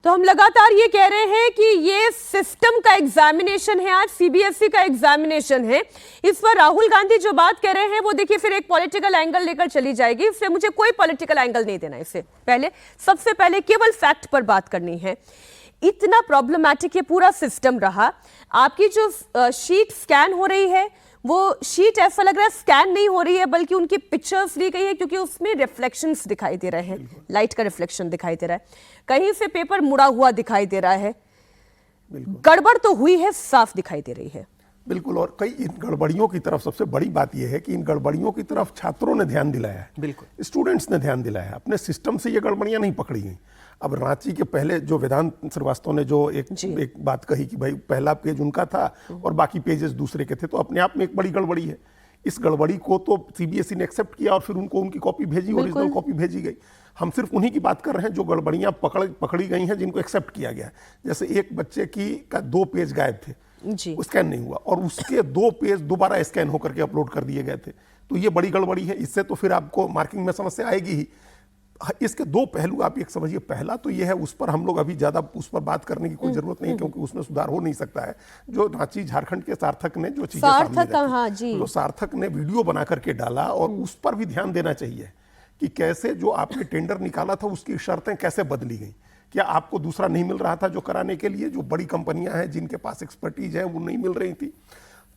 तो हम लगातार ये कह रहे हैं कि ये सिस्टम का एग्जामिनेशन है, आज सीबीएसई का एग्जामिनेशन है। इस पर राहुल गांधी जो बात कह रहे हैं वो देखिए फिर एक पॉलिटिकल एंगल लेकर चली जाएगी, इसलिए मुझे कोई पॉलिटिकल एंगल नहीं देना। इससे पहले सबसे पहले केवल फैक्ट पर बात करनी है। इतना प्रॉब्लमैटिक ये पूरा सिस्टम रहा। आपकी जो शीट स्कैन हो रही है वो शीट ऐसा लग रहा है स्कैन नहीं हो रही है, बल्कि उनकी पिक्चर्स ली गई है, क्योंकि उसमें रिफ्लेक्शंस दिखाई दे रहे हैं, लाइट का रिफ्लेक्शन दिखाई दे रहा है, कहीं से पेपर मुड़ा हुआ दिखाई दे रहा है। गड़बड़ तो हुई है, साफ दिखाई दे रही है। बिल्कुल। और कई इन गड़बड़ियों की तरफ सबसे बड़ी बात यह है कि इन गड़बड़ियों की तरफ छात्रों ने ध्यान दिलाया है, बिल्कुल स्टूडेंट्स ने ध्यान दिलाया है। अपने सिस्टम से ये गड़बड़ियां नहीं पकड़ी गई। अब रांची के पहले जो वेदांत श्रीवास्तव ने जो एक बात कही कि भाई पहला पेज उनका था और बाकी पेजेस दूसरे के थे, तो अपने आप में एक बड़ी गड़बड़ी है। इस गड़बड़ी को तो सीबीएसई ने एक्सेप्ट किया और फिर उनको उनकी कॉपी भेजी, ओरिजिनल कॉपी भेजी गई। हम सिर्फ उन्हीं की बात कर रहे हैं जो गड़बड़ियां पकड़ी गई हैं, जिनको एक्सेप्ट किया गया। जैसे एक बच्चे का 2 पेज गायब थे, स्कैन नहीं हुआ, और उसके 2 पेज दोबारा स्कैन होकर के अपलोड कर दिए गए थे। तो ये बड़ी गड़बड़ी है। इससे तो फिर आपको मार्किंग में समस्या आएगी ही। इसके 2 पहलू आप एक समझिए। पहला तो ये है, उस पर हम लोग अभी ज्यादा उस पर बात करने की कोई जरूरत नहीं है, क्योंकि उसमें सुधार हो नहीं सकता है। जो रांची झारखंड के सार्थक ने जो चीजें तो सार्थक ने वीडियो बना करके डाला, और उस पर भी ध्यान देना चाहिए कि कैसे जो आपने टेंडर निकाला था उसकी शर्तें कैसे बदली गई। क्या आपको दूसरा नहीं मिल रहा था जो कराने के लिए? जो बड़ी कंपनियां हैं जिनके पास एक्सपर्टीज है वो नहीं मिल रही थी।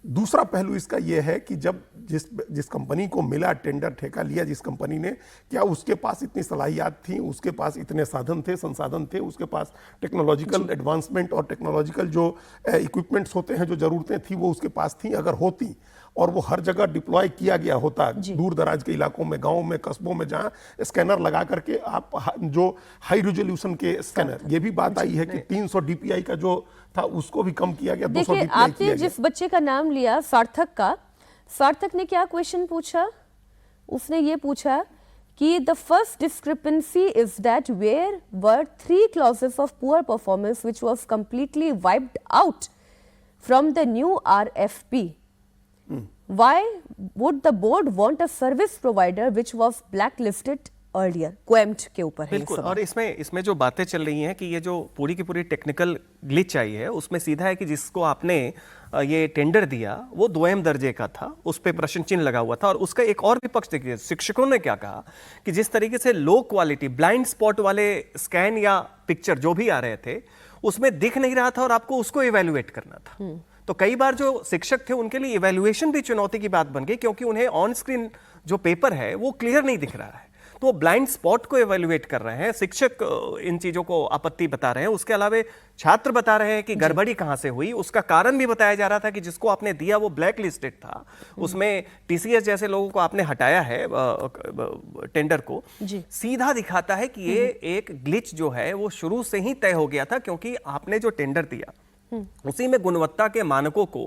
दूसरा पहलू इसका यह है कि जब जिस कंपनी को मिला टेंडर, ठेका लिया जिस कंपनी ने, क्या उसके पास इतनी सलाहियत थी, उसके पास इतने साधन थे, संसाधन थे, उसके पास टेक्नोलॉजिकल एडवांसमेंट और टेक्नोलॉजिकल जो इक्विपमेंट्स होते हैं, जो जरूरतें थी, वो उसके पास थी? अगर होती और वो हर जगह डिप्लॉय किया गया होता, दूर दराज के इलाकों में, गांवों में, कस्बों में, जहां स्कैनर लगा करके आप जो हाई रेजोल्यूशन के स्कैनर, ये भी बात आई है कि 300 डीपीआई का जो था उसको भी कम किया गया, 200 डीपीआई किया गया। आपने जिस बच्चे का नाम लिया सार्थक का, सार्थक ने क्या क्वेश्चन पूछा? उसने ये पूछा कि the first discrepancy is that where were 3 clauses of poor performance which was completely wiped out from the new RFP. Why would the board want a service provider which was blacklisted earlier? क्वेम्ट के ऊपर है बिल्कुल। और इसमें जो बातें चल रही हैं कि ये जो पूरी की पूरी टेक्निकल ग्लिच आई है, उसमें सीधा है कि जिसको आपने ये टेंडर दिया वो 2M दर्जे का था, उस पर प्रश्न चिन्ह लगा हुआ था। और उसका एक और भी पक्ष देखिए, शिक्षकों ने क्या कहा कि जिस तरीके से लो क्वालिटी ब्लाइंड स्पॉट वाले स्कैन या पिक्चर जो भी आ रहे थे उसमें दिख नहीं रहा था और आपको उसको इवेल्युएट करना था। तो कई बार जो शिक्षक थे उनके लिए इवैल्यूएशन भी चुनौती की बात बन गई, क्योंकि उन्हें ऑन स्क्रीन जो पेपर है वो क्लियर नहीं दिख रहा है, तो वो ब्लाइंड स्पॉट को इवैल्यूएट कर रहे हैं। शिक्षक इन चीजों को आपत्ति बता रहे हैं, उसके अलावा छात्र बता रहे हैं कि गड़बड़ी कहां से हुई। उसका कारण भी बताया जा रहा था कि जिसको आपने दिया वो ब्लैक लिस्टेड था, उसमें टीसीएस जैसे लोगों को आपने हटाया है टेंडर को। सीधा दिखाता है कि ये एक ग्लिच जो है वो शुरू से ही तय हो गया था, क्योंकि आपने जो टेंडर दिया उसी में गुणवत्ता के मानकों को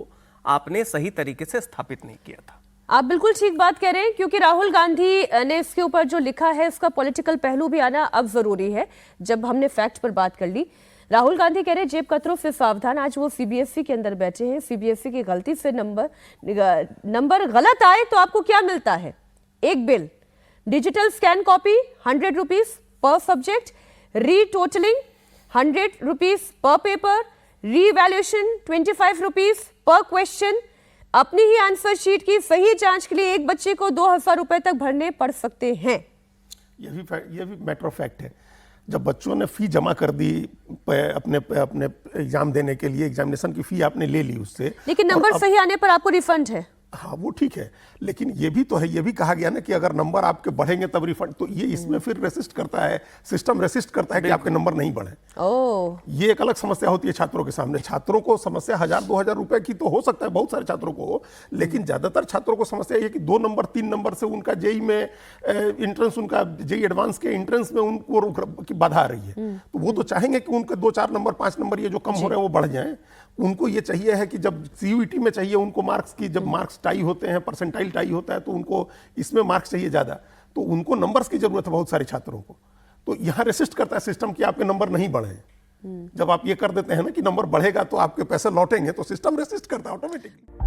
आपने सही तरीके से स्थापित नहीं किया था। आप बिल्कुल ठीक बात कह रहे हैं, क्योंकि राहुल गांधी ने इसके ऊपर जो लिखा है इसका पॉलिटिकल पहलू भी आना अब जरूरी है। जब हमने फैक्ट पर बात कर ली, राहुल गांधी कह रहे हैं जेब कतरों से सावधान। आज वो सीबीएसई के अंदर बैठे हैं, सीबीएसई की गलती से नंबर गलत आए तो आपको क्या मिलता है? एक bill, digital scan copy 100 rupees per subject, retotalling 100 rupees per paper, revaluation 25 rupees per question. अपनी ही आंसर शीट की सही जांच के लिए एक बच्चे को 2000 रुपए तक भरने पड़ सकते हैं। यह भी मैटर ऑफ फैक्ट है। जब बच्चों ने फी जमा कर दी अपने एग्जाम देने के लिए, एग्जामिनेशन की फी आपने ले ली उससे, लेकिन नंबर सही आने पर आपको रिफंड है। हाँ, वो ठीक है, लेकिन ये भी तो है, ये भी कहा गया ना कि अगर नंबर आपके बढ़ेंगे तब रिफंड। तो ये इसमें फिर रेसिस्ट करता है, सिस्टम रेसिस्ट करता है कि आपके नंबर नहीं बढ़े। ये एक अलग समस्या होती है छात्रों के सामने। छात्रों को समस्या 1000-2000 रुपए की तो हो सकता है, बहुत सारे छात्रों को हो, लेकिन ज्यादातर छात्रों को समस्या ये कि 2 नंबर 3 नंबर से उनका जेई में इंट्रेंस, उनका जेई एडवांस के इंट्रेंस में उनको की बाधा आ रही है। तो वो तो चाहेंगे कि उनके 2-4 नंबर, 5 नंबर ये जो कम हो रहे हैं वो बढ़ जाएं। उनको ये चाहिए है कि जब सीयूईटी में चाहिए उनको मार्क्स की, जब मार्क्स टाई होते हैं, परसेंटाइल टाई होता है, तो उनको इसमें मार्क्स चाहिए ज्यादा, तो उनको नंबर्स की जरूरत है बहुत सारे छात्रों को। तो यहाँ रेसिस्ट करता है सिस्टम कि आपके नंबर नहीं बढ़े। जब आप ये कर देते हैं ना कि नंबर बढ़ेगा तो आपके पैसे लौटेंगे, तो सिस्टम रेसिस्ट करता है ऑटोमेटिकली।